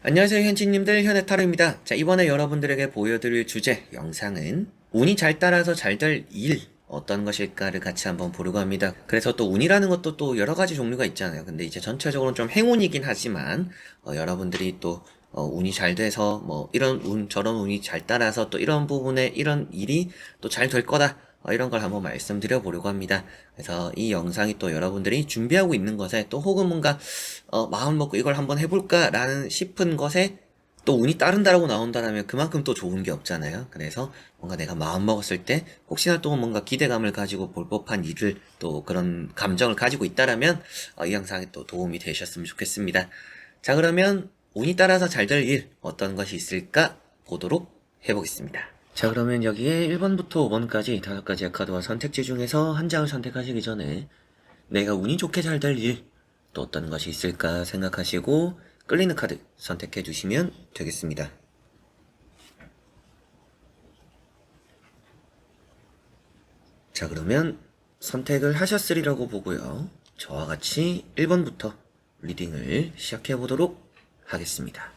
안녕하세요 현진님들, 현해타로입니다. 자, 이번에 여러분들에게 보여드릴 주제 영상은 운이 잘 따라서 잘 될 일 어떤 것일까를 같이 한번 보려고 합니다. 그래서 또 운이라는 것도 또 여러 가지 종류가 있잖아요. 근데 이제 전체적으로는 좀 행운이긴 하지만 여러분들이 또 운이 잘 돼서 뭐 이런 운 저런 운이 잘 따라서 또 이런 부분에 이런 일이 또 잘 될 거다, 이런 걸 한번 말씀드려 보려고 합니다. 그래서 이 영상이 또 여러분들이 준비하고 있는 것에 또 혹은 뭔가 마음 먹고 이걸 한번 해볼까 라는 싶은 것에 또 운이 따른다라고 나온다라면 그만큼 또 좋은 게 없잖아요. 그래서 뭔가 내가 마음 먹었을 때 혹시나 또 뭔가 기대감을 가지고 볼 법한 일을 또 그런 감정을 가지고 있다라면 이 영상에 또 도움이 되셨으면 좋겠습니다. 자, 그러면 운이 따라서 잘 될 일 어떤 것이 있을까 보도록 해보겠습니다. 자, 그러면 여기에 1번부터 5번까지 5가지의 카드와 선택지 중에서 한 장을 선택하시기 전에 내가 운이 좋게 잘 될 일 또 어떤 것이 있을까 생각하시고 끌리는 카드 선택해 주시면 되겠습니다. 자, 그러면 선택을 하셨으리라고 보고요. 저와 같이 1번부터 리딩을 시작해 보도록 하겠습니다.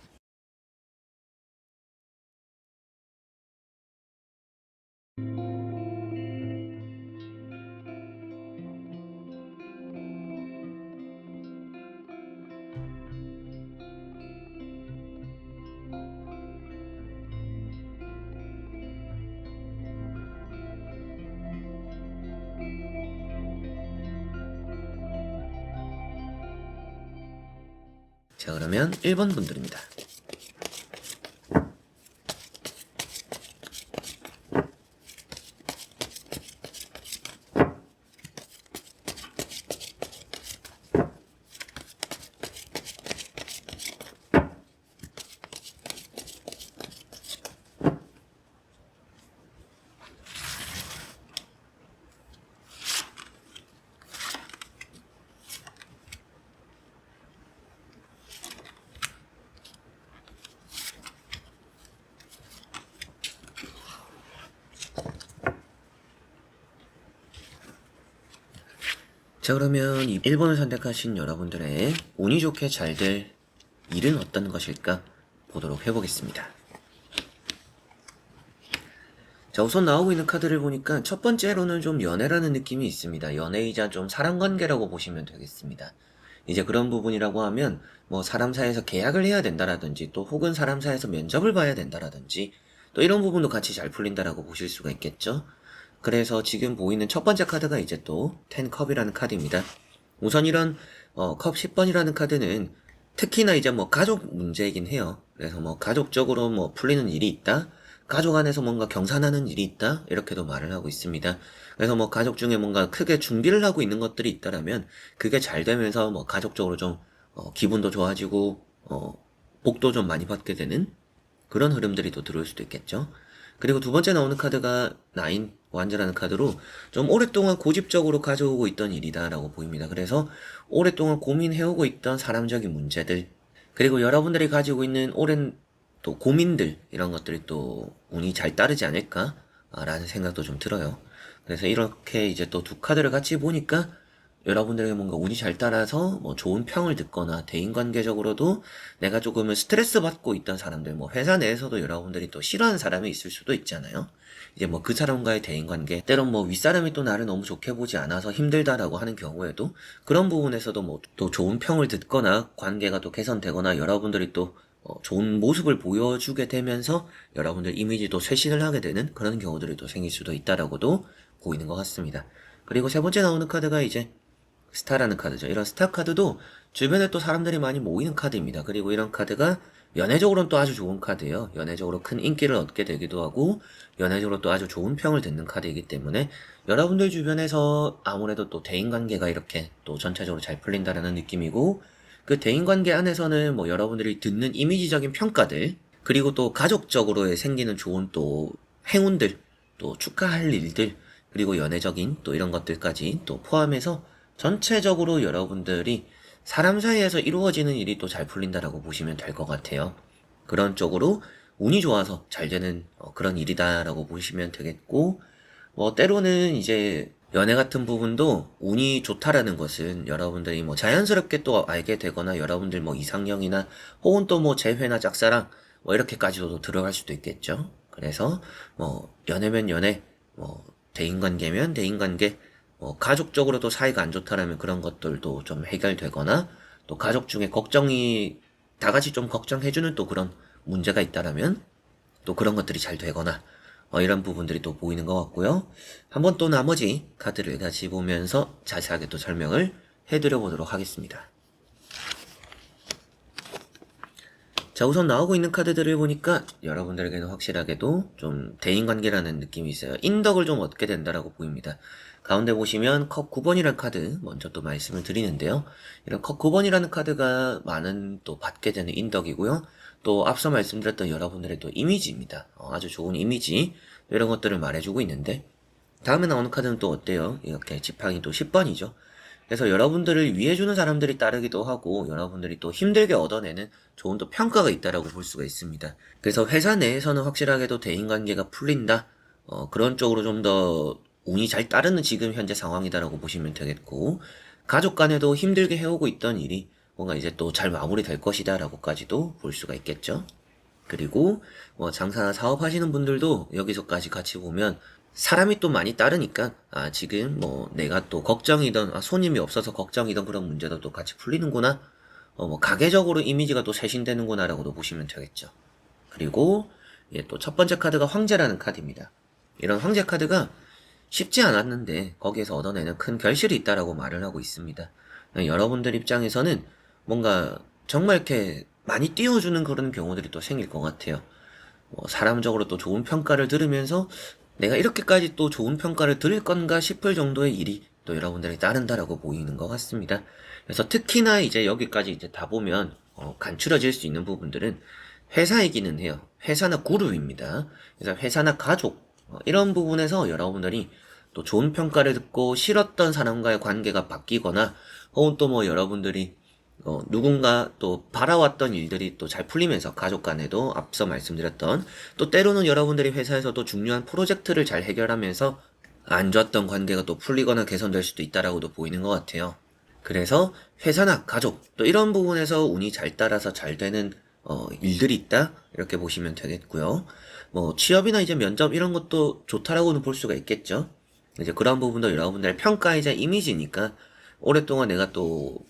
자, 그러면 1번 분들입니다. 자, 그러면 1번을 선택하신 여러분들의 운이 좋게 잘 될 일은 어떤 것일까 보도록 해보겠습니다. 자, 우선 나오고 있는 카드를 보니까 첫 번째로는 좀 연애라는 느낌이 있습니다. 연애이자 좀 사람관계라고 보시면 되겠습니다. 이제 그런 부분이라고 하면 뭐 사람 사이에서 계약을 해야 된다라든지 또 혹은 사람 사이에서 면접을 봐야 된다라든지 또 이런 부분도 같이 잘 풀린다라고 보실 수가 있겠죠. 그래서 지금 보이는 첫 번째 카드가 이제 또 10컵이라는 카드입니다. 우선 이런 컵 10번이라는 카드는 특히나 이제 뭐 가족 문제이긴 해요. 그래서 뭐 가족적으로 뭐 풀리는 일이 있다, 가족 안에서 뭔가 경산하는 일이 있다, 이렇게도 말을 하고 있습니다. 그래서 뭐 가족 중에 뭔가 크게 준비를 하고 있는 것들이 있다라면 그게 잘 되면서 뭐 가족적으로 좀 기분도 좋아지고 복도 좀 많이 받게 되는 그런 흐름들이 또 들어올 수도 있겠죠. 그리고 두 번째 나오는 카드가 나인 완전하는 카드로 좀 오랫동안 고집적으로 가져오고 있던 일이다라고 보입니다. 그래서 오랫동안 고민해오고 있던 사람적인 문제들, 그리고 여러분들이 가지고 있는 오랜 또 고민들, 이런 것들이 또 운이 잘 따르지 않을까라는 생각도 좀 들어요. 그래서 이렇게 이제 또 두 카드를 같이 보니까 여러분들에게 뭔가 운이 잘 따라서 뭐 좋은 평을 듣거나 대인관계적으로도 내가 조금은 스트레스 받고 있던 사람들, 뭐 회사 내에서도 여러분들이 또 싫어하는 사람이 있을 수도 있잖아요. 이제 뭐 그 사람과의 대인관계, 때론 뭐 윗사람이 또 나를 너무 좋게 보지 않아서 힘들다라고 하는 경우에도 그런 부분에서도 뭐 또 좋은 평을 듣거나 관계가 또 개선되거나 여러분들이 또 좋은 모습을 보여주게 되면서 여러분들 이미지도 쇄신을 하게 되는 그런 경우들이 또 생길 수도 있다라고도 보이는 것 같습니다. 그리고 세 번째 나오는 카드가 이제 스타라는 카드죠. 이런 스타 카드도 주변에 또 사람들이 많이 모이는 카드입니다. 그리고 이런 카드가 연애적으로는 또 아주 좋은 카드예요. 연애적으로 큰 인기를 얻게 되기도 하고 연애적으로 또 아주 좋은 평을 듣는 카드이기 때문에 여러분들 주변에서 아무래도 또 대인관계가 이렇게 또 전체적으로 잘 풀린다라는 느낌이고, 그 대인관계 안에서는 뭐 여러분들이 듣는 이미지적인 평가들, 그리고 또 가족적으로 생기는 좋은 또 행운들, 또 축하할 일들, 그리고 연애적인 또 이런 것들까지 또 포함해서 전체적으로 여러분들이 사람 사이에서 이루어지는 일이 또 잘 풀린다라고 보시면 될 것 같아요. 그런 쪽으로 운이 좋아서 잘 되는 그런 일이다라고 보시면 되겠고, 뭐 때로는 이제 연애 같은 부분도 운이 좋다라는 것은 여러분들이 뭐 자연스럽게 또 알게 되거나 여러분들 뭐 이상형이나 혹은 또 뭐 재회나 짝사랑 뭐 이렇게까지도 들어갈 수도 있겠죠. 그래서 뭐 연애면 연애, 뭐 대인관계면 대인관계, 뭐 가족적으로도 사이가 안 좋다라면 그런 것들도 좀 해결되거나 또 가족 중에 걱정이 다 같이 좀 걱정해주는 또 그런 문제가 있다라면 또 그런 것들이 잘 되거나 이런 부분들이 또 보이는 것 같고요. 한번 또 나머지 카드를 같이 보면서 자세하게 또 설명을 해드려 보도록 하겠습니다. 자, 우선 나오고 있는 카드들을 보니까 여러분들에게는 확실하게도 좀 대인관계라는 느낌이 있어요. 인덕을 좀 얻게 된다라고 보입니다. 가운데 보시면 컵 9번이라는 카드 먼저 또 말씀을 드리는데요. 이런 컵 9번이라는 카드가 많은 또 받게 되는 인덕이고요. 또 앞서 말씀드렸던 여러분들의 또 이미지입니다. 아주 좋은 이미지 이런 것들을 말해주고 있는데 다음에 나오는 카드는 또 어때요? 이렇게 지팡이 또 10번이죠. 그래서 여러분들을 위해주는 사람들이 따르기도 하고 여러분들이 또 힘들게 얻어내는 좋은 또 평가가 있다라고 볼 수가 있습니다. 그래서 회사 내에서는 확실하게도 대인관계가 풀린다. 그런 쪽으로 좀 더 운이 잘 따르는 지금 현재 상황이다라고 보시면 되겠고 가족 간에도 힘들게 해오고 있던 일이 뭔가 이제 또 잘 마무리될 것이다라고까지도 볼 수가 있겠죠. 그리고 뭐 장사나 사업하시는 분들도 여기서까지 같이 보면 사람이 또 많이 따르니까 지금 뭐 내가 또 걱정이던 손님이 없어서 걱정이던 그런 문제도 또 같이 풀리는구나. 뭐 가게적으로 이미지가 또 쇄신되는구나라고도 보시면 되겠죠. 그리고 또 첫 번째 카드가 황제라는 카드입니다. 이런 황제 카드가 쉽지 않았는데 거기에서 얻어내는 큰 결실이 있다라고 말을 하고 있습니다. 여러분들 입장에서는 뭔가 정말 이렇게 많이 띄워주는 그런 경우들이 또 생길 것 같아요. 사람적으로 또 좋은 평가를 들으면서 내가 이렇게까지 또 좋은 평가를 들을 건가 싶을 정도의 일이 또 여러분들이 따른다라고 보이는 것 같습니다. 그래서 특히나 이제 여기까지 이제 다 보면 간추려질 수 있는 부분들은 회사이기는 해요. 회사나 그룹입니다. 그래서 회사나 가족 이런 부분에서 여러분들이 또 좋은 평가를 듣고 싫었던 사람과의 관계가 바뀌거나 혹은 또 뭐 여러분들이 누군가 또 바라왔던 일들이 또 잘 풀리면서 가족 간에도 앞서 말씀드렸던 또 때로는 여러분들이 회사에서도 중요한 프로젝트를 잘 해결하면서 안 좋았던 관계가 또 풀리거나 개선될 수도 있다라고도 보이는 것 같아요. 그래서 회사나 가족 또 이런 부분에서 운이 잘 따라서 잘 되는 일들이 있다 이렇게 보시면 되겠고요. 뭐 취업이나 이제 면접 이런 것도 좋다라고는 볼 수가 있겠죠. 이제 그런 부분도 여러분들의 평가이자 이미지니까 오랫동안 내가 또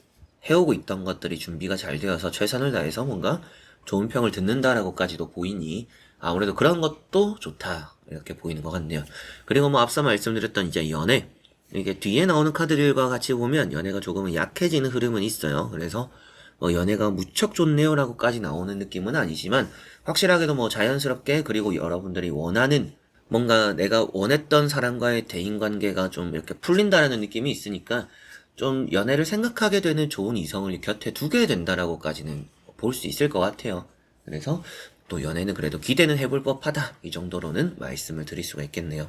해오고 있던 것들이 준비가 잘 되어서 최선을 다해서 뭔가 좋은 평을 듣는다라고까지도 보이니 아무래도 그런 것도 좋다 이렇게 보이는 것 같네요. 그리고 뭐 앞서 말씀드렸던 이제 연애 이게 뒤에 나오는 카드들과 같이 보면 연애가 조금은 약해지는 흐름은 있어요. 그래서 연애가 무척 좋네요라고까지 나오는 느낌은 아니지만 확실하게도 뭐 자연스럽게 그리고 여러분들이 원하는 뭔가 내가 원했던 사람과의 대인관계가 좀 이렇게 풀린다라는 느낌이 있으니까 좀 연애를 생각하게 되는 좋은 이성을 곁에 두게 된다라고까지는 볼 수 있을 것 같아요. 그래서 또 연애는 그래도 기대는 해볼 법하다 이 정도로는 말씀을 드릴 수가 있겠네요.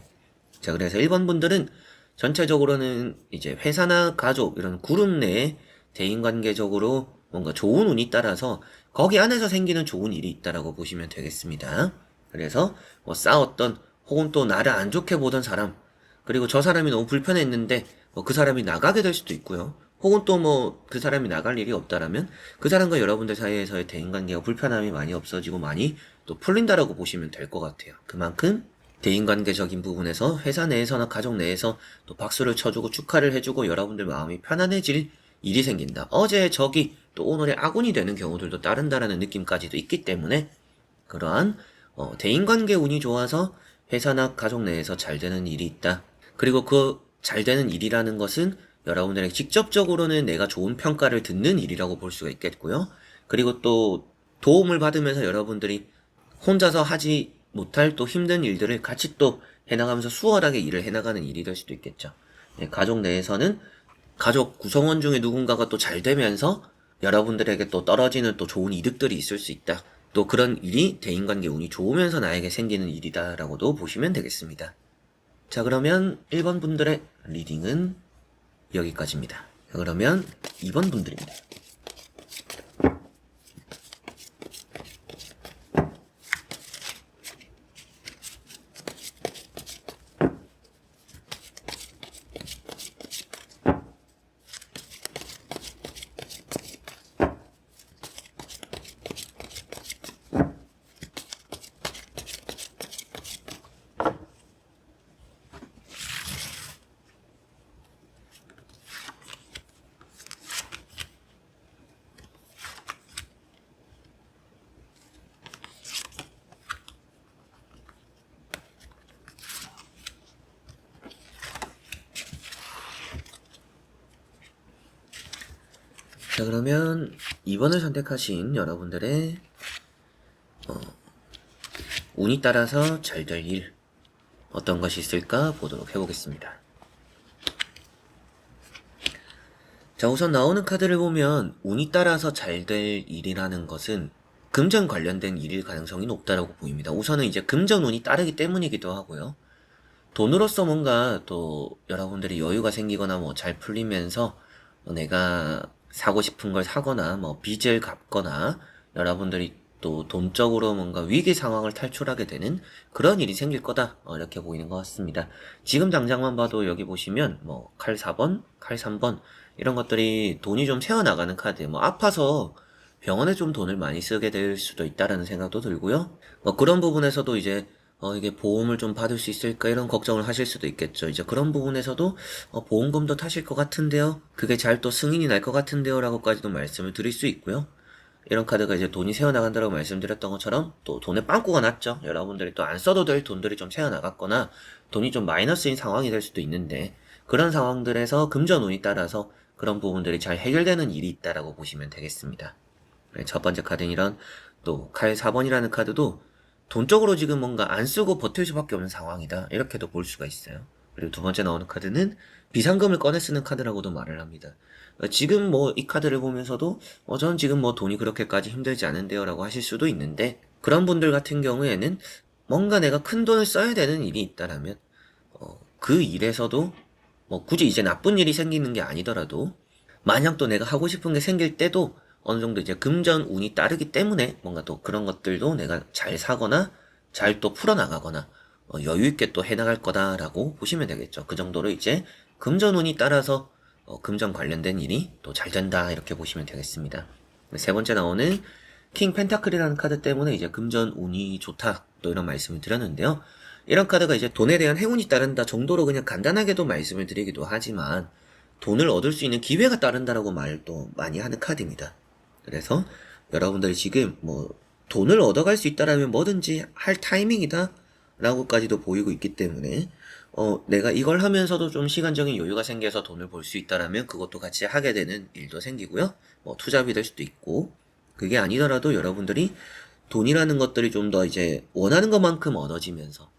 자, 그래서 1번 분들은 전체적으로는 이제 회사나 가족 이런 그룹 내에 대인관계적으로 뭔가 좋은 운이 따라서 거기 안에서 생기는 좋은 일이 있다라고 보시면 되겠습니다. 그래서 뭐 싸웠던 혹은 또 나를 안 좋게 보던 사람 그리고 저 사람이 너무 불편했는데 그 사람이 나가게 될 수도 있고요. 혹은 또 뭐 그 사람이 나갈 일이 없다라면 그 사람과 여러분들 사이에서의 대인관계가 불편함이 많이 없어지고 많이 또 풀린다라고 보시면 될 것 같아요. 그만큼 대인관계적인 부분에서 회사 내에서나 가족 내에서 또 박수를 쳐주고 축하를 해주고 여러분들 마음이 편안해질 일이 생긴다. 어제의 적이 또 오늘의 아군이 되는 경우들도 따른다라는 느낌까지도 있기 때문에 그러한 대인관계 운이 좋아서 회사나 가족 내에서 잘 되는 일이 있다. 그리고 그 잘 되는 일이라는 것은 여러분들에게 직접적으로는 내가 좋은 평가를 듣는 일이라고 볼 수가 있겠고요. 그리고 또 도움을 받으면서 여러분들이 혼자서 하지 못할 또 힘든 일들을 같이 또 해나가면서 수월하게 일을 해나가는 일이 될 수도 있겠죠. 가족 내에서는 가족 구성원 중에 누군가가 또 잘 되면서 여러분들에게 또 떨어지는 또 좋은 이득들이 있을 수 있다. 또 그런 일이 대인관계 운이 좋으면서 나에게 생기는 일이다라고도 보시면 되겠습니다. 자, 그러면 1번 분들의 리딩은 여기까지입니다. 자, 그러면 2번 분들입니다. 자, 그러면 2번을 선택하신 여러분들의 운이 따라서 잘 될 일 어떤 것이 있을까 보도록 해보겠습니다. 자, 우선 나오는 카드를 보면 운이 따라서 잘 될 일이라는 것은 금전 관련된 일일 가능성이 높다라고 보입니다. 우선은 이제 금전 운이 따르기 때문이기도 하고요. 돈으로서 뭔가 또 여러분들이 여유가 생기거나 뭐 잘 풀리면서 내가 사고 싶은 걸 사거나 뭐 빚을 갚거나 여러분들이 또 돈적으로 뭔가 위기 상황을 탈출하게 되는 그런 일이 생길 거다, 이렇게 보이는 것 같습니다. 지금 당장만 봐도 여기 보시면 뭐 칼 4번, 칼 3번 이런 것들이 돈이 좀 새어나가는 카드, 뭐 아파서 병원에 좀 돈을 많이 쓰게 될 수도 있다라는 생각도 들고요. 뭐 그런 부분에서도 이제 이게 보험을 좀 받을 수 있을까 이런 걱정을 하실 수도 있겠죠. 이제 그런 부분에서도 보험금도 타실 것 같은데요. 그게 잘 또 승인이 날 것 같은데요. 라고까지도 말씀을 드릴 수 있고요. 이런 카드가 이제 돈이 새어나간다고 말씀드렸던 것처럼 또 돈에 빵꾸가 났죠. 여러분들이 또 안 써도 될 돈들이 좀 새어나갔거나 돈이 좀 마이너스인 상황이 될 수도 있는데 그런 상황들에서 금전운이 따라서 그런 부분들이 잘 해결되는 일이 있다라고 보시면 되겠습니다. 네, 첫 번째 카드는 이런 또 칼 4번이라는 카드도 돈적으로 지금 뭔가 안 쓰고 버틸 수밖에 없는 상황이다. 이렇게도 볼 수가 있어요. 그리고 두 번째 나오는 카드는 비상금을 꺼내 쓰는 카드라고도 말을 합니다. 지금 뭐 이 카드를 보면서도 저는 지금 뭐 돈이 그렇게까지 힘들지 않은데요 라고 하실 수도 있는데 그런 분들 같은 경우에는 뭔가 내가 큰 돈을 써야 되는 일이 있다라면 그 일에서도 뭐 굳이 이제 나쁜 일이 생기는 게 아니더라도 마냥 또 내가 하고 싶은 게 생길 때도 어느 정도 이제 금전 운이 따르기 때문에 뭔가 또 그런 것들도 내가 잘 사거나 잘 또 풀어나가거나 여유 있게 또 해나갈 거다라고 보시면 되겠죠. 그 정도로 이제 금전 운이 따라서 금전 관련된 일이 또 잘 된다 이렇게 보시면 되겠습니다. 세 번째 나오는 킹 펜타클이라는 카드 때문에 이제 금전 운이 좋다 또 이런 말씀을 드렸는데요. 이런 카드가 이제 돈에 대한 행운이 따른다 정도로 그냥 간단하게도 말씀을 드리기도 하지만 돈을 얻을 수 있는 기회가 따른다라고 말도 많이 하는 카드입니다. 그래서 여러분들이 지금 뭐 돈을 얻어갈 수 있다라면 뭐든지 할 타이밍이다 라고까지도 보이고 있기 때문에 내가 이걸 하면서도 좀 시간적인 여유가 생겨서 돈을 벌 수 있다라면 그것도 같이 하게 되는 일도 생기고요. 뭐 투잡이 될 수도 있고 그게 아니더라도 여러분들이 돈이라는 것들이 좀 더 이제 원하는 것만큼 얻어지면서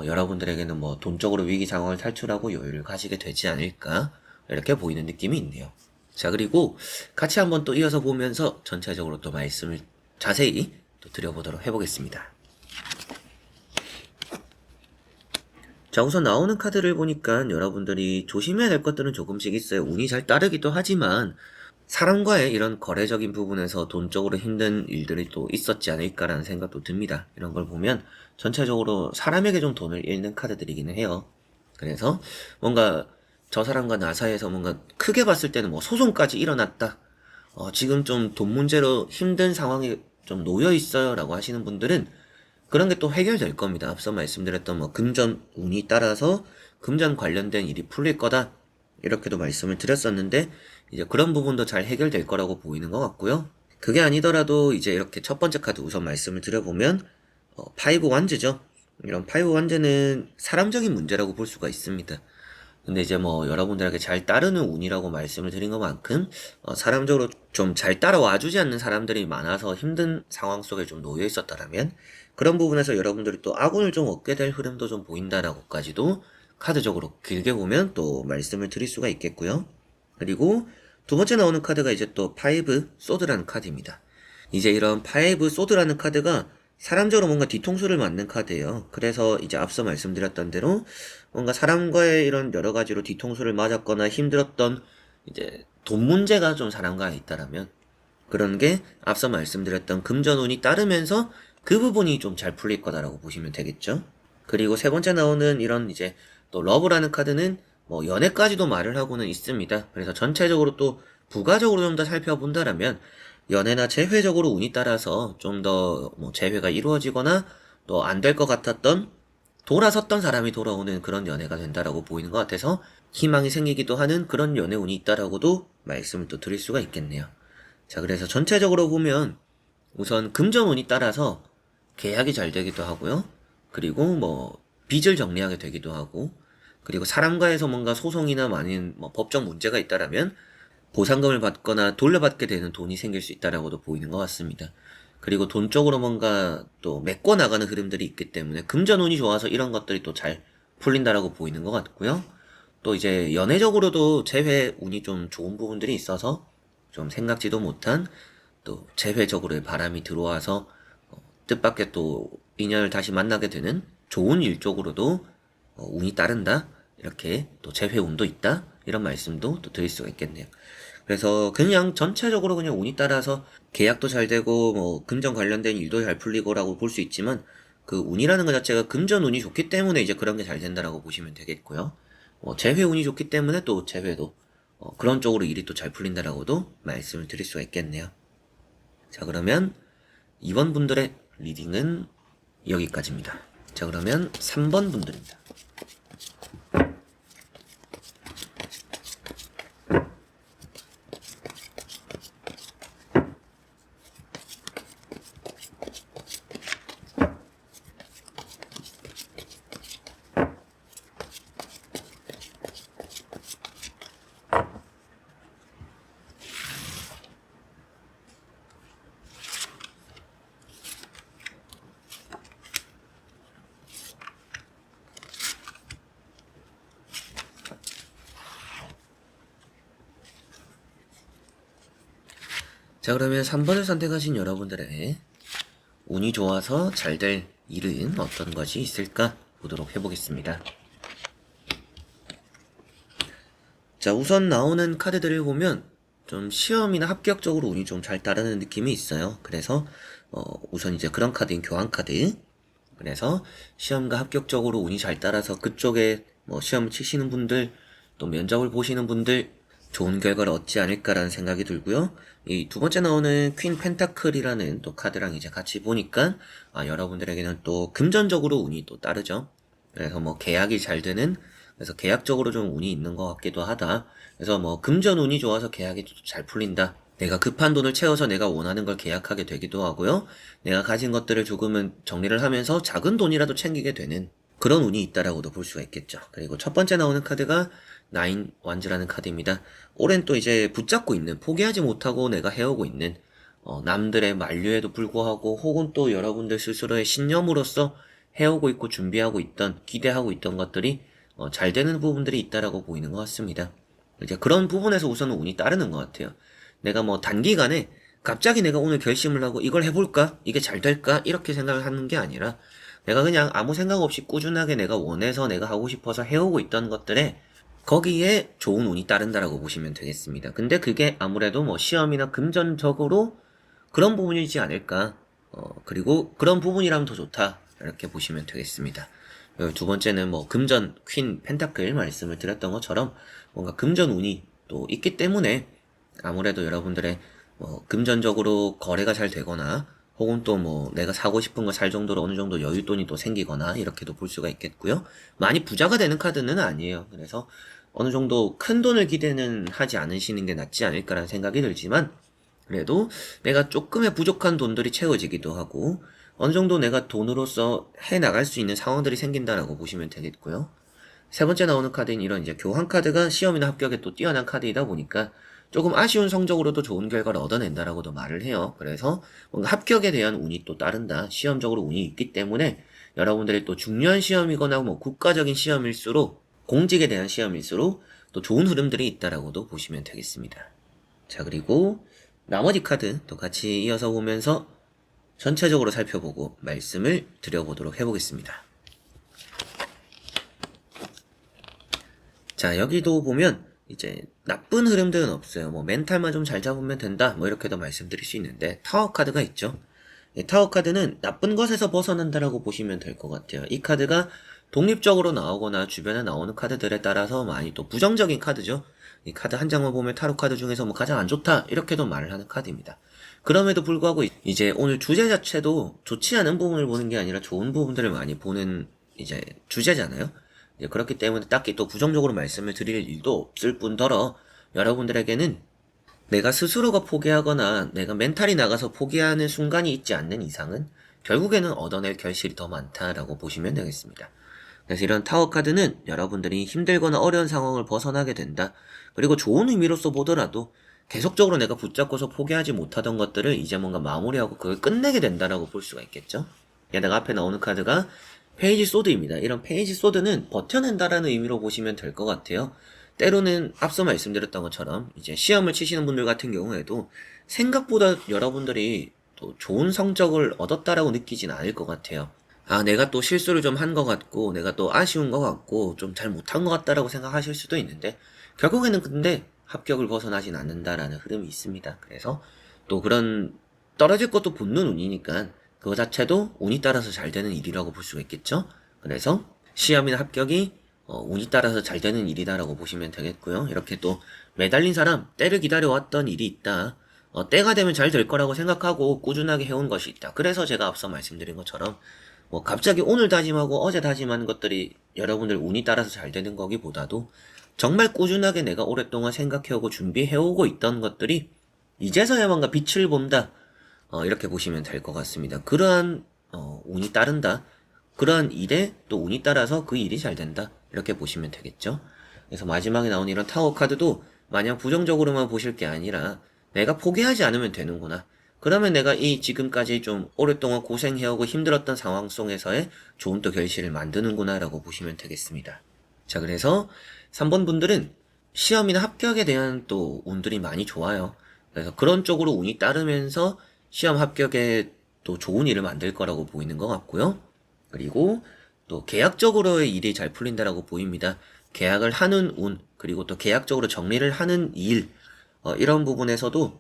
여러분들에게는 뭐 돈적으로 위기 상황을 탈출하고 여유를 가지게 되지 않을까 이렇게 보이는 느낌이 있네요. 자, 그리고 같이 한번 또 이어서 보면서 전체적으로 또 말씀을 자세히 또 드려보도록 해보겠습니다. 자, 우선 나오는 카드를 보니까 여러분들이 조심해야 될 것들은 조금씩 있어요. 운이 잘 따르기도 하지만 사람과의 이런 거래적인 부분에서 돈적으로 힘든 일들이 또 있었지 않을까라는 생각도 듭니다. 이런 걸 보면 전체적으로 사람에게 좀 돈을 잃는 카드들이기는 해요. 그래서 뭔가 저 사람과 나 사이에서 뭔가 크게 봤을 때는 뭐 소송까지 일어났다. 지금 좀 돈 문제로 힘든 상황에 좀 놓여 있어요 라고 하시는 분들은 그런 게 또 해결될 겁니다. 앞서 말씀드렸던 뭐 금전 운이 따라서 금전 관련된 일이 풀릴 거다. 이렇게도 말씀을 드렸었는데 이제 그런 부분도 잘 해결될 거라고 보이는 것 같고요. 그게 아니더라도 이제 이렇게 첫 번째 카드 우선 말씀을 드려보면 파이브 완즈죠. 이런 파이브 완즈는 사람적인 문제라고 볼 수가 있습니다. 근데 이제 뭐 여러분들에게 잘 따르는 운이라고 말씀을 드린 것만큼 사람적으로 좀 잘 따라와 주지 않는 사람들이 많아서 힘든 상황 속에 좀 놓여 있었다라면 그런 부분에서 여러분들이 또 악운을 좀 얻게 될 흐름도 좀 보인다라고까지도 카드적으로 길게 보면 또 말씀을 드릴 수가 있겠고요. 그리고 두 번째 나오는 카드가 이제 또 파이브 소드라는 카드입니다. 이제 이런 파이브 소드라는 카드가 사람적으로 뭔가 뒤통수를 맞는 카드예요. 그래서 이제 앞서 말씀드렸던 대로 뭔가 사람과의 이런 여러 가지로 뒤통수를 맞았거나 힘들었던 이제 돈 문제가 좀 사람과 있다라면 그런 게 앞서 말씀드렸던 금전운이 따르면서 그 부분이 좀 잘 풀릴 거다라고 보시면 되겠죠. 그리고 세 번째 나오는 이런 이제 또 러브라는 카드는 뭐 연애까지도 말을 하고는 있습니다. 그래서 전체적으로 또 부가적으로 좀 더 살펴본다라면 연애나 재회적으로 운이 따라서 좀 더 뭐 재회가 이루어지거나 또 안 될 것 같았던 돌아섰던 사람이 돌아오는 그런 연애가 된다라고 보이는 것 같아서 희망이 생기기도 하는 그런 연애 운이 있다라고도 말씀을 또 드릴 수가 있겠네요. 자, 그래서 전체적으로 보면 우선 금전 운이 따라서 계약이 잘 되기도 하고요. 그리고 뭐 빚을 정리하게 되기도 하고 그리고 사람과에서 뭔가 소송이나 많은 뭐 법적 문제가 있다라면 보상금을 받거나 돌려받게 되는 돈이 생길 수 있다라고도 보이는 것 같습니다. 그리고 돈 쪽으로 뭔가 또 메꿔 나가는 흐름들이 있기 때문에 금전운이 좋아서 이런 것들이 또 잘 풀린다라고 보이는 것 같고요. 또 이제 연애적으로도 재회 운이 좀 좋은 부분들이 있어서 좀 생각지도 못한 또 재회적으로의 바람이 들어와서 뜻밖의 또 인연을 다시 만나게 되는 좋은 일 쪽으로도 운이 따른다. 이렇게 또 재회 운도 있다. 이런 말씀도 또 드릴 수가 있겠네요. 그래서 그냥 전체적으로 그냥 운이 따라서 계약도 잘 되고 뭐 금전 관련된 일도 잘 풀리고라고 볼 수 있지만 그 운이라는 것 자체가 금전 운이 좋기 때문에 이제 그런 게 잘 된다라고 보시면 되겠고요. 재회 운이 좋기 때문에 또 재회도 그런 쪽으로 일이 또 잘 풀린다라고도 말씀을 드릴 수가 있겠네요. 자, 그러면 이번 분들의 리딩은 여기까지입니다. 자, 그러면 3번 분들입니다. 자, 그러면 3번을 선택하신 여러분들의 운이 좋아서 잘 될 일은 어떤 것이 있을까 보도록 해보겠습니다. 자, 우선 나오는 카드들을 보면 좀 시험이나 합격적으로 운이 좀 잘 따르는 느낌이 있어요. 그래서 우선 이제 그런 카드인 교환 카드. 그래서 시험과 합격적으로 운이 잘 따라서 그쪽에 뭐 시험을 치시는 분들, 또 면접을 보시는 분들 좋은 결과를 얻지 않을까라는 생각이 들고요. 이 두 번째 나오는 퀸 펜타클이라는 또 카드랑 이제 같이 보니까 여러분들에게는 또 금전적으로 운이 또 따르죠. 그래서 뭐 계약이 잘 되는, 그래서 계약적으로 좀 운이 있는 것 같기도 하다. 그래서 뭐 금전 운이 좋아서 계약이 잘 풀린다. 내가 급한 돈을 채워서 내가 원하는 걸 계약하게 되기도 하고요. 내가 가진 것들을 조금은 정리를 하면서 작은 돈이라도 챙기게 되는 그런 운이 있다라고도 볼 수가 있겠죠. 그리고 첫 번째 나오는 카드가 나인 완즈라는 카드입니다. 올해는 또 이제 붙잡고 있는, 포기하지 못하고 내가 해오고 있는 남들의 만류에도 불구하고 혹은 또 여러분들 스스로의 신념으로서 해오고 있고 준비하고 있던, 기대하고 있던 것들이 잘 되는 부분들이 있다라고 보이는 것 같습니다. 이제 그런 부분에서 우선은 운이 따르는 것 같아요. 내가 뭐 단기간에 갑자기 내가 오늘 결심을 하고 이걸 해볼까? 이게 잘 될까? 이렇게 생각을 하는 게 아니라 내가 그냥 아무 생각 없이 꾸준하게 내가 원해서 내가 하고 싶어서 해오고 있던 것들에 거기에 좋은 운이 따른다라고 보시면 되겠습니다. 근데 그게 아무래도 뭐 시험이나 금전적으로 그런 부분이지 않을까. 그리고 그런 부분이라면 더 좋다. 이렇게 보시면 되겠습니다. 두 번째는 뭐 금전 퀸 펜타클 말씀을 드렸던 것처럼 뭔가 금전 운이 또 있기 때문에 아무래도 여러분들의 금전적으로 거래가 잘 되거나 혹은 또 뭐 내가 사고 싶은 거 살 정도로 어느 정도 여윳돈이 또 생기거나 이렇게도 볼 수가 있겠고요. 많이 부자가 되는 카드는 아니에요. 그래서 어느 정도 큰 돈을 기대는 하지 않으시는 게 낫지 않을까라는 생각이 들지만 그래도 내가 조금의 부족한 돈들이 채워지기도 하고 어느 정도 내가 돈으로서 해 나갈 수 있는 상황들이 생긴다라고 보시면 되겠고요. 세 번째 나오는 카드인 이런 이제 교환 카드가 시험이나 합격에 또 뛰어난 카드이다 보니까 조금 아쉬운 성적으로도 좋은 결과를 얻어낸다라고도 말을 해요. 그래서 뭔가 합격에 대한 운이 또 따른다. 시험적으로 운이 있기 때문에 여러분들이 또 중요한 시험이거나 뭐 국가적인 시험일수록 공직에 대한 시험일수록 또 좋은 흐름들이 있다라고도 보시면 되겠습니다. 자, 그리고 나머지 카드 또 같이 이어서 보면서 전체적으로 살펴보고 말씀을 드려보도록 해보겠습니다. 자, 여기도 보면 이제 나쁜 흐름들은 없어요. 뭐 멘탈만 좀 잘 잡으면 된다. 뭐 이렇게도 말씀드릴 수 있는데 타워 카드가 있죠. 타워 카드는 나쁜 것에서 벗어난다라고 보시면 될 것 같아요. 이 카드가 독립적으로 나오거나 주변에 나오는 카드들에 따라서 많이 또 부정적인 카드죠. 이 카드 한 장만 보면 타로 카드 중에서 뭐 가장 안 좋다 이렇게도 말을 하는 카드입니다. 그럼에도 불구하고 이제 오늘 주제 자체도 좋지 않은 부분을 보는 게 아니라 좋은 부분들을 많이 보는 이제 주제잖아요. 그렇기 때문에 딱히 또 부정적으로 말씀을 드릴 일도 없을 뿐더러 여러분들에게는 내가 스스로가 포기하거나 내가 멘탈이 나가서 포기하는 순간이 있지 않는 이상은 결국에는 얻어낼 결실이 더 많다라고 보시면 되겠습니다. 그래서 이런 타워 카드는 여러분들이 힘들거나 어려운 상황을 벗어나게 된다. 그리고 좋은 의미로서 보더라도 계속적으로 내가 붙잡고서 포기하지 못하던 것들을 이제 뭔가 마무리하고 그걸 끝내게 된다라고 볼 수가 있겠죠. 게다가 앞에 나오는 카드가 페이지 소드입니다. 이런 페이지 소드는 버텨낸다라는 의미로 보시면 될 것 같아요. 때로는 앞서 말씀드렸던 것처럼 이제 시험을 치시는 분들 같은 경우에도 생각보다 여러분들이 또 좋은 성적을 얻었다라고 느끼진 않을 것 같아요. 아, 내가 또 실수를 좀 한 것 같고, 내가 또 아쉬운 것 같고, 좀 잘 못한 것 같다라고 생각하실 수도 있는데, 결국에는 근데 합격을 벗어나진 않는다라는 흐름이 있습니다. 그래서 또 그런 떨어질 것도 붙는 운이니까 그거 자체도 운이 따라서 잘 되는 일이라고 볼 수가 있겠죠. 그래서 시험이나 합격이 운이 따라서 잘 되는 일이다라고 보시면 되겠고요. 이렇게 또 매달린 사람, 때를 기다려왔던 일이 있다. 때가 되면 잘 될 거라고 생각하고 꾸준하게 해온 것이 있다. 그래서 제가 앞서 말씀드린 것처럼 뭐 갑자기 오늘 다짐하고 어제 다짐하는 것들이 여러분들 운이 따라서 잘 되는 거기보다도 정말 꾸준하게 내가 오랫동안 생각해오고 준비해오고 있던 것들이 이제서야 뭔가 빛을 본다. 이렇게 보시면 될 것 같습니다. 그러한 운이 따른다. 그러한 일에 또 운이 따라서 그 일이 잘 된다. 이렇게 보시면 되겠죠. 그래서 마지막에 나온 이런 타워 카드도 마냥 부정적으로만 보실 게 아니라 내가 포기하지 않으면 되는구나. 그러면 내가 이 지금까지 좀 오랫동안 고생해오고 힘들었던 상황 속에서의 좋은 또 결실을 만드는구나 라고 보시면 되겠습니다. 자, 그래서 3번 분들은 시험이나 합격에 대한 또 운들이 많이 좋아요. 그래서 그런 쪽으로 운이 따르면서 시험 합격에 또 좋은 일을 만들 거라고 보이는 것 같고요. 그리고 또 계약적으로의 일이 잘 풀린다라고 보입니다. 계약을 하는 운, 그리고 또 계약적으로 정리를 하는 일, 이런 부분에서도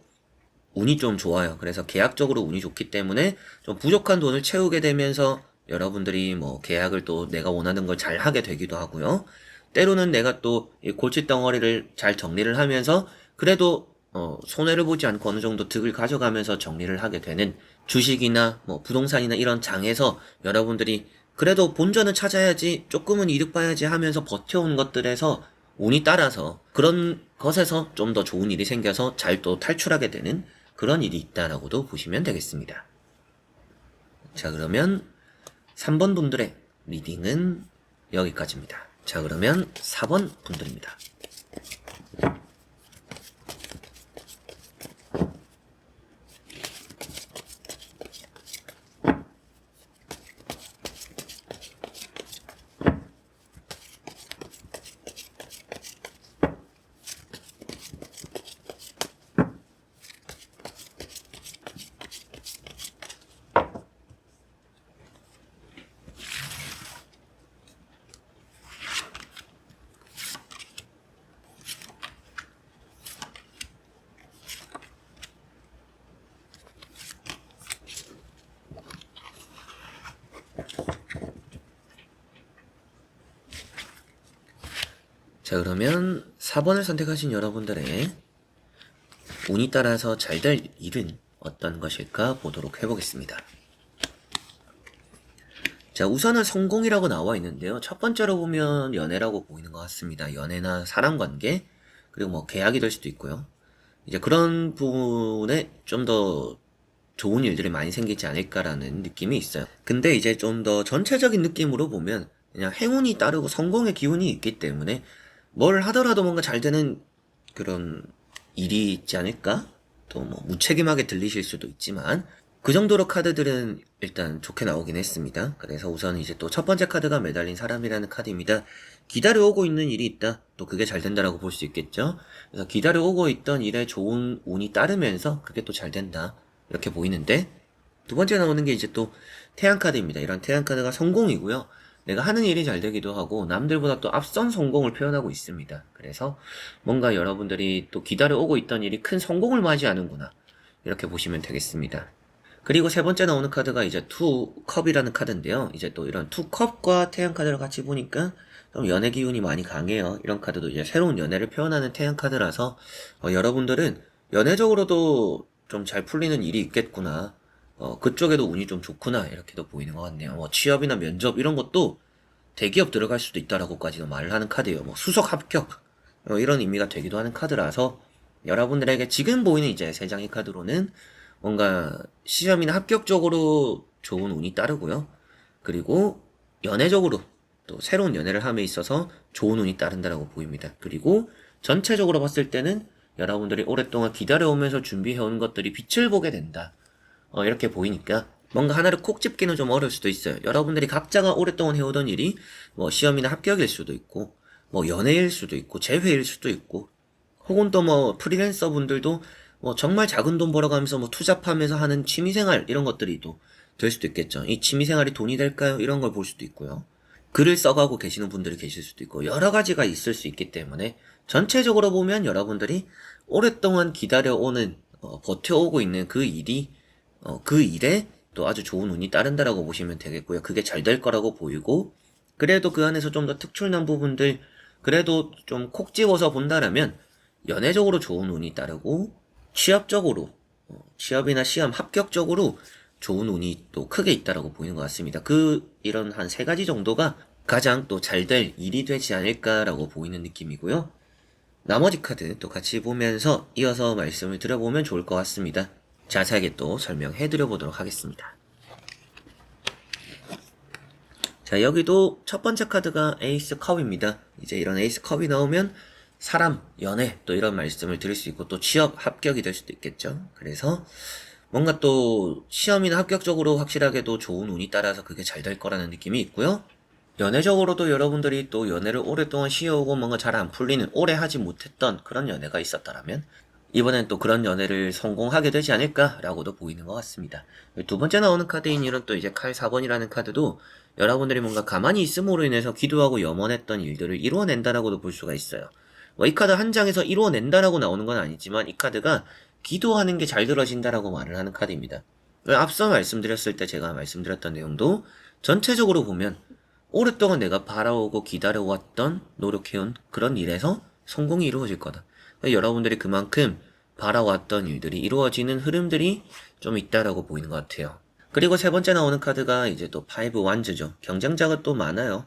운이 좀 좋아요. 그래서 계약적으로 운이 좋기 때문에 좀 부족한 돈을 채우게 되면서 여러분들이 뭐 계약을 또 내가 원하는 걸 잘 하게 되기도 하고요. 때로는 내가 또 이 골칫덩어리를 잘 정리를 하면서 그래도 손해를 보지 않고 어느 정도 득을 가져가면서 정리를 하게 되는 주식이나 뭐 부동산이나 이런 장에서 여러분들이 그래도 본전은 찾아야지 조금은 이득 봐야지 하면서 버텨온 것들에서 운이 따라서 그런 것에서 좀 더 좋은 일이 생겨서 잘 또 탈출하게 되는 그런 일이 있다라고도 보시면 되겠습니다. 자, 그러면 3번 분들의 리딩은 여기까지입니다. 자, 그러면 4번 분들입니다. 자, 그러면 4번을 선택하신 여러분들의 운이 따라서 잘 될 일은 어떤 것일까 보도록 해보겠습니다. 자, 우선은 성공이라고 나와 있는데요. 첫 번째로 보면 연애라고 보이는 것 같습니다. 연애나 사람관계, 그리고 뭐 계약이 될 수도 있고요. 이제 그런 부분에 좀 더 좋은 일들이 많이 생기지 않을까라는 느낌이 있어요. 근데 이제 좀 더 전체적인 느낌으로 보면 그냥 행운이 따르고 성공의 기운이 있기 때문에 뭘 하더라도 뭔가 잘 되는 그런 일이 있지 않을까? 또 뭐 무책임하게 들리실 수도 있지만 그 정도로 카드들은 일단 좋게 나오긴 했습니다. 그래서 우선 이제 또 첫 번째 카드가 매달린 사람이라는 카드입니다. 기다려오고 있는 일이 있다. 또 그게 잘 된다라고 볼 수 있겠죠. 그래서 기다려오고 있던 일에 좋은 운이 따르면서 그게 또 잘 된다. 이렇게 보이는데 두 번째 나오는 게 이제 또 태양 카드입니다. 이런 태양 카드가 성공이고요. 내가 하는 일이 잘 되기도 하고 남들보다 또 앞선 성공을 표현하고 있습니다. 그래서 뭔가 여러분들이 또 기다려오고 있던 일이 큰 성공을 맞이하는구나. 이렇게 보시면 되겠습니다. 그리고 세 번째 나오는 카드가 이제 투 컵이라는 카드인데요. 이제 또 이런 투 컵과 태양 카드를 같이 보니까 좀 연애 기운이 많이 강해요. 이런 카드도 이제 새로운 연애를 표현하는 태양 카드라서 여러분들은 연애적으로도 좀 잘 풀리는 일이 있겠구나. 그쪽에도 운이 좀 좋구나. 이렇게도 보이는 것 같네요. 뭐 취업이나 면접 이런 것도 대기업 들어갈 수도 있다라고까지도 말을 하는 카드예요. 뭐 수석 합격 이런 의미가 되기도 하는 카드라서 여러분들에게 지금 보이는 이제 세 장의 카드로는 뭔가 시험이나 합격적으로 좋은 운이 따르고요. 그리고 연애적으로 또 새로운 연애를 함에 있어서 좋은 운이 따른다라고 보입니다. 그리고 전체적으로 봤을 때는 여러분들이 오랫동안 기다려오면서 준비해온 것들이 빛을 보게 된다. 이렇게 보이니까 뭔가 하나를 콕 집기는 좀 어려울 수도 있어요. 여러분들이 각자가 오랫동안 해오던 일이 뭐 시험이나 합격일 수도 있고, 뭐 연애일 수도 있고, 재회일 수도 있고, 혹은 또 뭐 프리랜서 분들도 뭐 정말 작은 돈 벌어가면서 뭐 투잡하면서 하는 취미생활 이런 것들이 또 될 수도 있겠죠. 이 취미생활이 돈이 될까요? 이런 걸 볼 수도 있고요. 글을 써가고 계시는 분들이 계실 수도 있고 여러 가지가 있을 수 있기 때문에 전체적으로 보면 여러분들이 오랫동안 기다려오는 버텨오고 있는 그 일이 그 일에 또 아주 좋은 운이 따른다라고 보시면 되겠고요. 그게 잘 될 거라고 보이고 그래도 그 안에서 좀 더 특출난 부분들 그래도 좀 콕 집어서 본다라면 연애적으로 좋은 운이 따르고 취업적으로 취업이나 시험 합격적으로 좋은 운이 또 크게 있다라고 보이는 것 같습니다. 이런 한 세 가지 정도가 가장 또 잘 될 일이 되지 않을까라고 보이는 느낌이고요. 나머지 카드 또 같이 보면서 이어서 말씀을 드려보면 좋을 것 같습니다. 자세하게 또 설명해 드려보도록 하겠습니다. 자, 여기도 첫 번째 카드가 에이스 컵입니다. 이제 이런 에이스 컵이 나오면 사람, 연애 또 이런 말씀을 드릴 수 있고 또 취업 합격이 될 수도 있겠죠. 그래서 뭔가 또 시험이나 합격적으로 확실하게도 좋은 운이 따라서 그게 잘 될 거라는 느낌이 있고요. 연애적으로도 여러분들이 또 연애를 오랫동안 쉬어오고 뭔가 잘 안 풀리는 오래 하지 못했던 그런 연애가 있었다라면 이번엔 또 그런 연애를 성공하게 되지 않을까라고도 보이는 것 같습니다. 두 번째 나오는 카드인 이런 또 이제 칼 4번이라는 카드도 여러분들이 뭔가 가만히 있음으로 인해서 기도하고 염원했던 일들을 이루어낸다라고도 볼 수가 있어요. 이 카드 한 장에서 이루어낸다라고 나오는 건 아니지만 이 카드가 기도하는 게 잘 들어진다라고 말을 하는 카드입니다. 앞서 말씀드렸을 때 제가 말씀드렸던 내용도 전체적으로 보면 오랫동안 내가 바라오고 기다려왔던 노력해온 그런 일에서 성공이 이루어질 거다. 여러분들이 그만큼 바라왔던 일들이 이루어지는 흐름들이 좀 있다라고 보이는 것 같아요. 그리고 세 번째 나오는 카드가 이제 또 파이브 완즈죠. 경쟁자가 또 많아요.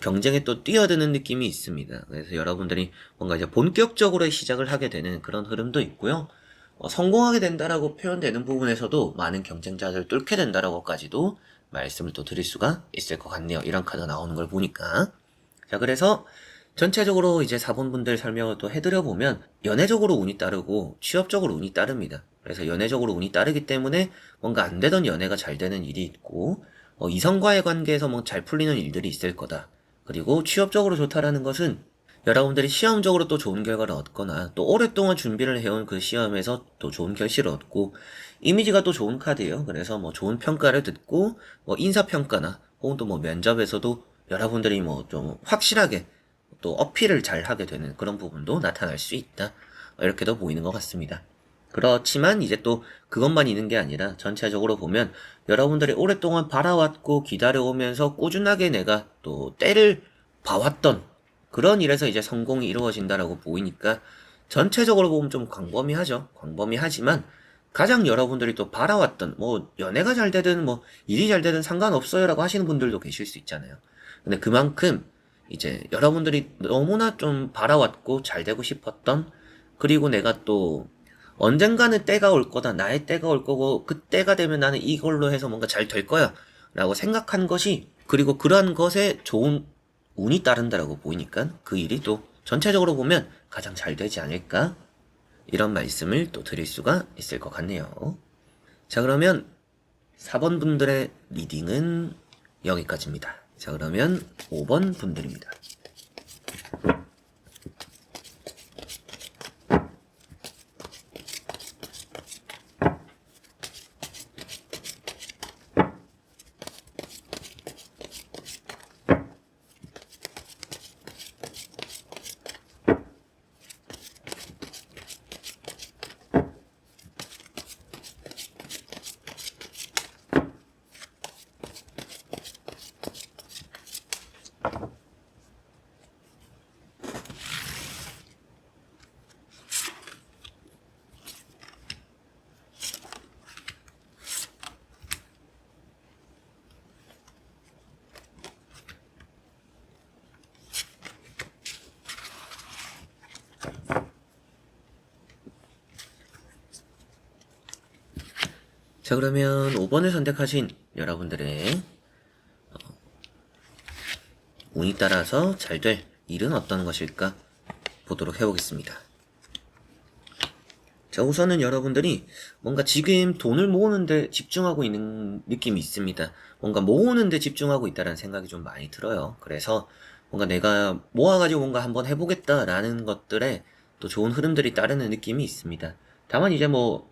경쟁에 또 뛰어드는 느낌이 있습니다. 그래서 여러분들이 뭔가 이제 본격적으로 시작을 하게 되는 그런 흐름도 있고요. 성공하게 된다라고 표현되는 부분에서도 많은 경쟁자들을 뚫게 된다라고까지도 말씀을 또 드릴 수가 있을 것 같네요. 이런 카드가 나오는 걸 보니까. 자, 그래서 전체적으로 이제 4번 분들 설명을 또 해드려보면 연애적으로 운이 따르고 취업적으로 운이 따릅니다. 그래서 연애적으로 운이 따르기 때문에 뭔가 안 되던 연애가 잘 되는 일이 있고 이성과의 관계에서 뭐 잘 풀리는 일들이 있을 거다. 그리고 취업적으로 좋다라는 것은 여러분들이 시험적으로 또 좋은 결과를 얻거나 또 오랫동안 준비를 해온 그 시험에서 또 좋은 결실을 얻고 이미지가 또 좋은 카드예요. 그래서 뭐 좋은 평가를 듣고 뭐 인사평가나 혹은 또 뭐 면접에서도 여러분들이 뭐 좀 확실하게 또 어필을 잘 하게 되는 그런 부분도 나타날 수 있다. 이렇게도 보이는 것 같습니다. 그렇지만 이제 또 그것만 있는 게 아니라 전체적으로 보면 여러분들이 오랫동안 바라왔고 기다려오면서 꾸준하게 내가 또 때를 봐왔던 그런 일에서 이제 성공이 이루어진다라고 보이니까 전체적으로 보면 좀 광범위하죠. 광범위하지만 가장 여러분들이 또 바라왔던 뭐 연애가 잘 되든 뭐 일이 잘 되든 상관없어요라고 하시는 분들도 계실 수 있잖아요. 근데 그만큼 이제 여러분들이 너무나 좀 바라왔고 잘 되고 싶었던 그리고 내가 또 언젠가는 때가 올 거다. 나의 때가 올 거고 그 때가 되면 나는 이걸로 해서 뭔가 잘 될 거야 라고 생각한 것이 그리고 그러한 것에 좋은 운이 따른다라고 보이니까 그 일이 또 전체적으로 보면 가장 잘 되지 않을까 이런 말씀을 또 드릴 수가 있을 것 같네요. 자, 그러면 4번 분들의 리딩은 여기까지입니다. 자, 그러면 5번 분들입니다. 자, 그러면 5번을 선택하신 여러분들의 운이 따라서 잘 될 일은 어떤 것일까 보도록 해보겠습니다. 자, 우선은 여러분들이 뭔가 지금 돈을 모으는데 집중하고 있는 느낌이 있습니다. 뭔가 모으는데 집중하고 있다는 생각이 좀 많이 들어요. 그래서 뭔가 내가 모아가지고 뭔가 한번 해보겠다라는 것들에 또 좋은 흐름들이 따르는 느낌이 있습니다. 다만 이제 뭐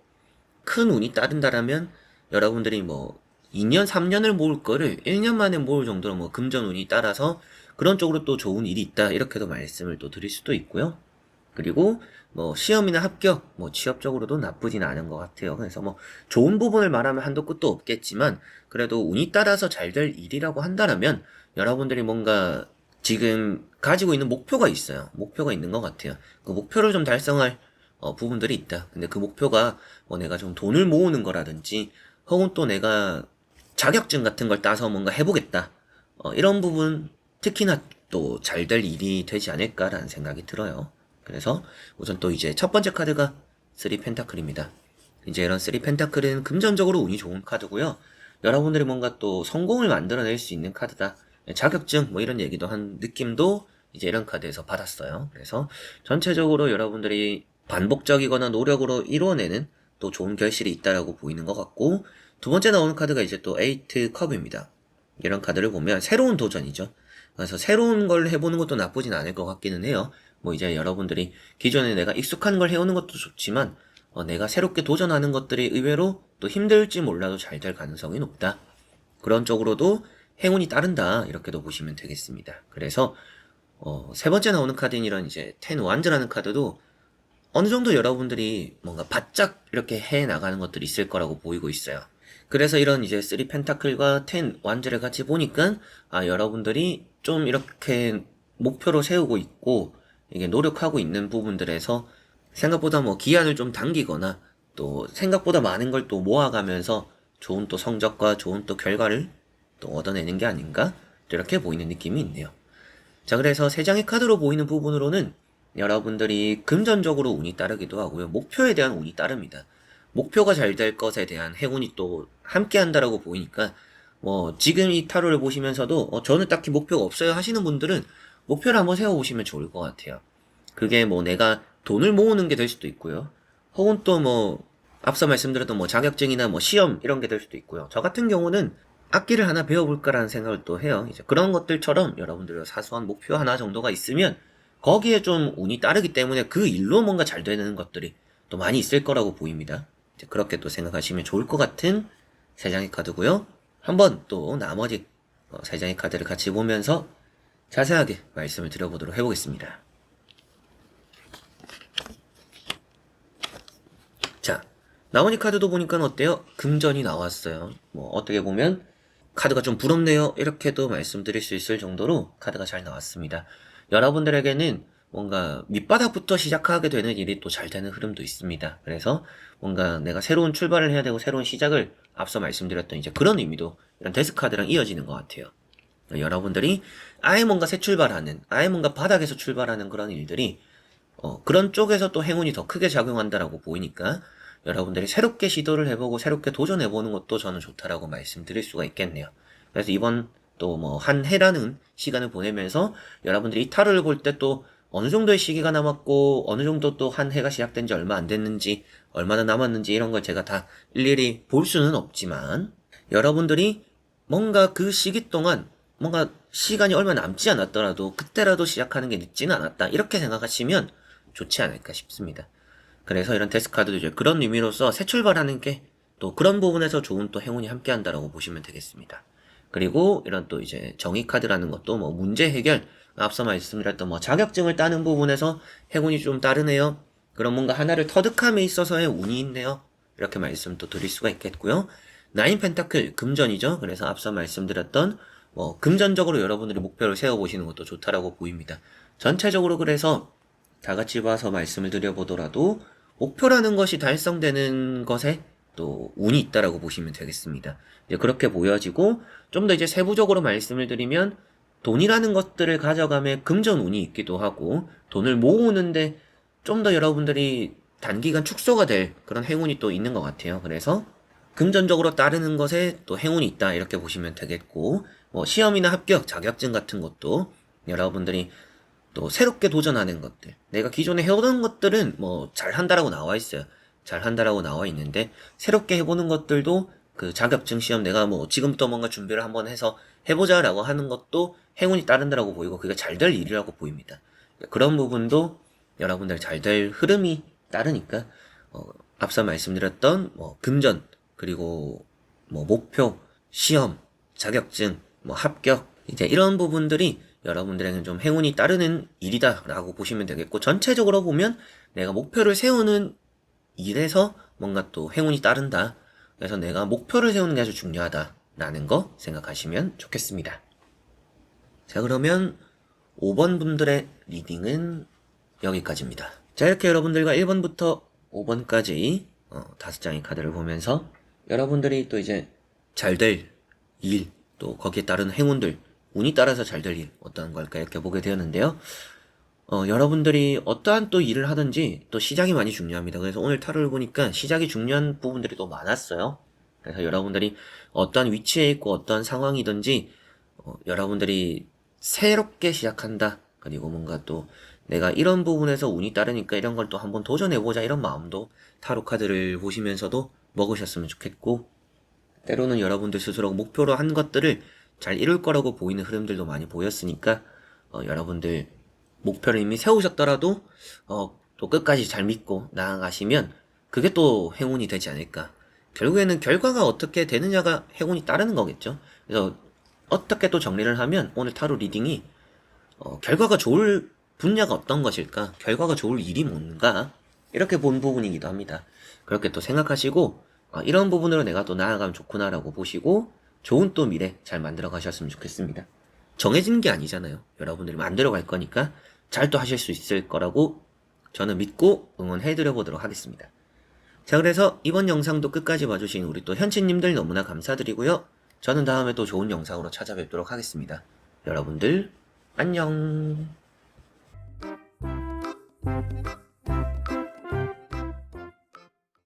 큰 운이 따른다라면 여러분들이 뭐 2년, 3년을 모을 거를 1년 만에 모을 정도로 뭐 금전운이 따라서 그런 쪽으로 또 좋은 일이 있다 이렇게도 말씀을 또 드릴 수도 있고요. 그리고 뭐 시험이나 합격, 뭐 취업적으로도 나쁘진 않은 것 같아요. 그래서 뭐 좋은 부분을 말하면 한도 끝도 없겠지만 그래도 운이 따라서 잘 될 일이라고 한다면 여러분들이 뭔가 지금 가지고 있는 목표가 있어요. 목표가 있는 것 같아요. 그 목표를 좀 달성할 부분들이 있다. 근데 그 목표가 뭐 내가 좀 돈을 모으는 거라든지 혹은 또 내가 자격증 같은 걸 따서 뭔가 해보겠다. 이런 부분 특히나 또 잘 될 일이 되지 않을까라는 생각이 들어요. 그래서 우선 또 이제 첫 번째 카드가 3 펜타클입니다. 이제 이런 3 펜타클은 금전적으로 운이 좋은 카드고요. 여러분들이 뭔가 또 성공을 만들어낼 수 있는 카드다. 자격증 뭐 이런 얘기도 한 느낌도 이제 이런 카드에서 받았어요. 그래서 전체적으로 여러분들이 반복적이거나 노력으로 이루어내는 또 좋은 결실이 있다라고 보이는 것 같고, 두 번째 나오는 카드가 이제 또 8 컵입니다. 이런 카드를 보면 새로운 도전이죠. 그래서 새로운 걸 해보는 것도 나쁘진 않을 것 같기는 해요. 뭐 이제 여러분들이 기존에 내가 익숙한 걸 해오는 것도 좋지만 내가 새롭게 도전하는 것들이 의외로 또 힘들지 몰라도 잘 될 가능성이 높다. 그런 쪽으로도 행운이 따른다 이렇게도 보시면 되겠습니다. 그래서 세 번째 나오는 카드인 이런 이제 10 완즈라는 카드도 어느 정도 여러분들이 뭔가 바짝 이렇게 해 나가는 것들이 있을 거라고 보이고 있어요. 그래서 이런 이제 3 펜타클과 10 완즈를 같이 보니까 여러분들이 좀 이렇게 목표로 세우고 있고 이게 노력하고 있는 부분들에서 생각보다 뭐 기한을 좀 당기거나 또 생각보다 많은 걸 또 모아가면서 좋은 또 성적과 좋은 또 결과를 또 얻어내는 게 아닌가 이렇게 보이는 느낌이 있네요. 자, 그래서 세 장의 카드로 보이는 부분으로는 여러분들이 금전적으로 운이 따르기도 하고요. 목표에 대한 운이 따릅니다. 목표가 잘 될 것에 대한 행운이 또 함께 한다라고 보이니까 뭐 지금 이 타로를 보시면서도 저는 딱히 목표가 없어요 하시는 분들은 목표를 한번 세워보시면 좋을 것 같아요. 그게 뭐 내가 돈을 모으는 게 될 수도 있고요. 혹은 또 뭐 앞서 말씀드렸던 뭐 자격증이나 뭐 시험 이런 게 될 수도 있고요. 저 같은 경우는 악기를 하나 배워볼까라는 생각을 또 해요. 이제 그런 것들처럼 여러분들의 사소한 목표 하나 정도가 있으면 거기에 좀 운이 따르기 때문에 그 일로 뭔가 잘 되는 것들이 또 많이 있을 거라고 보입니다. 이제 그렇게 또 생각하시면 좋을 것 같은 세 장의 카드고요. 한번 또 나머지 세 장의 카드를 같이 보면서 자세하게 말씀을 드려보도록 해보겠습니다. 자, 나머지 카드도 보니까 어때요? 금전이 나왔어요. 뭐 어떻게 보면 카드가 좀 부럽네요. 이렇게도 말씀드릴 수 있을 정도로 카드가 잘 나왔습니다. 여러분들에게는 뭔가 밑바닥부터 시작하게 되는 일이 또 잘 되는 흐름도 있습니다. 그래서 뭔가 내가 새로운 출발을 해야 되고 새로운 시작을 앞서 말씀드렸던 이제 그런 의미도 이런 데스카드랑 이어지는 것 같아요. 여러분들이 아예 뭔가 새 출발하는, 아예 뭔가 바닥에서 출발하는 그런 일들이 그런 쪽에서 또 행운이 더 크게 작용한다라고 보이니까 여러분들이 새롭게 시도를 해보고 새롭게 도전해보는 것도 저는 좋다라고 말씀드릴 수가 있겠네요. 그래서 이번 또 뭐 한 해라는 시간을 보내면서 여러분들이 이 타로를 볼 때 또 어느 정도의 시기가 남았고 어느 정도 또 한 해가 시작된 지 얼마 안 됐는지 얼마나 남았는지 이런 걸 제가 다 일일이 볼 수는 없지만 여러분들이 뭔가 그 시기 동안 뭔가 시간이 얼마 남지 않았더라도 그때라도 시작하는 게 늦지는 않았다 이렇게 생각하시면 좋지 않을까 싶습니다. 그래서 이런 데스카드도 이제 그런 의미로서 새 출발하는 게 또 그런 부분에서 좋은 또 행운이 함께 한다라고 보시면 되겠습니다. 그리고 이런 또 이제 정의 카드라는 것도 뭐 문제 해결, 앞서 말씀드렸던 뭐 자격증을 따는 부분에서 행운이 좀 따르네요. 그럼 뭔가 하나를 터득함에 있어서의 운이 있네요. 이렇게 말씀 또 드릴 수가 있겠고요. 9 펜타클, 금전이죠. 그래서 앞서 말씀드렸던 뭐 금전적으로 여러분들이 목표를 세워보시는 것도 좋다라고 보입니다. 전체적으로 그래서 다 같이 봐서 말씀을 드려보더라도 목표라는 것이 달성되는 것에 또 운이 있다라고 보시면 되겠습니다. 이제 그렇게 보여지고 좀 더 이제 세부적으로 말씀을 드리면 돈이라는 것들을 가져가면 금전 운이 있기도 하고 돈을 모으는데 좀 더 여러분들이 단기간 축소가 될 그런 행운이 또 있는 것 같아요. 그래서 금전적으로 따르는 것에 또 행운이 있다 이렇게 보시면 되겠고 뭐 시험이나 합격, 자격증 같은 것도 여러분들이 또 새롭게 도전하는 것들. 내가 기존에 해오던 것들은 뭐 잘한다라고 나와 있어요. 잘한다라고 나와 있는데 새롭게 해보는 것들도 그 자격증 시험 내가 뭐 지금부터 뭔가 준비를 한번 해서 해보자라고 하는 것도 행운이 따른다라고 보이고 그게 잘 될 일이라고 보입니다. 그런 부분도 여러분들 잘 될 흐름이 따르니까 앞서 말씀드렸던 뭐 금전 그리고 뭐 목표, 시험, 자격증, 뭐 합격 이제 이런 부분들이 여러분들에게는 좀 행운이 따르는 일이다라고 보시면 되겠고 전체적으로 보면 내가 목표를 세우는 일에서 뭔가 또 행운이 따른다. 그래서 내가 목표를 세우는 게 아주 중요하다라는 거 생각하시면 좋겠습니다. 자, 그러면 5번 분들의 리딩은 여기까지입니다. 자, 이렇게 여러분들과 1번부터 5번까지 5장의 카드를 보면서 여러분들이 또 이제 잘 될 일, 또 거기에 따른 행운들, 운이 따라서 잘 될 일, 어떤 걸까 이렇게 보게 되었는데요. 여러분들이 어떠한 또 일을 하든지 또 시작이 많이 중요합니다. 그래서 오늘 타로를 보니까 시작이 중요한 부분들이 또 많았어요. 그래서 여러분들이 어떠한 위치에 있고 어떠한 상황이든지 여러분들이 새롭게 시작한다. 그리고 뭔가 또 내가 이런 부분에서 운이 따르니까 이런 걸 또 한번 도전해보자 이런 마음도 타로 카드를 보시면서도 먹으셨으면 좋겠고 때로는 여러분들 스스로 목표로 한 것들을 잘 이룰 거라고 보이는 흐름들도 많이 보였으니까 여러분들 목표를 이미 세우셨더라도 또 끝까지 잘 믿고 나아가시면 그게 또 행운이 되지 않을까. 결국에는 결과가 어떻게 되느냐가 행운이 따르는 거겠죠. 그래서 어떻게 또 정리를 하면 오늘 타로 리딩이 결과가 좋을 분야가 어떤 것일까? 결과가 좋을 일이 뭔가? 이렇게 본 부분이기도 합니다. 그렇게 또 생각하시고 이런 부분으로 내가 또 나아가면 좋구나라고 보시고 좋은 또 미래 잘 만들어 가셨으면 좋겠습니다. 정해진 게 아니잖아요. 여러분들이 만들어 갈 거니까 잘 또 하실 수 있을 거라고 저는 믿고 응원해드려 보도록 하겠습니다. 자, 그래서 이번 영상도 끝까지 봐주신 우리 또 현치님들 너무나 감사드리고요. 저는 다음에 또 좋은 영상으로 찾아뵙도록 하겠습니다. 여러분들 안녕.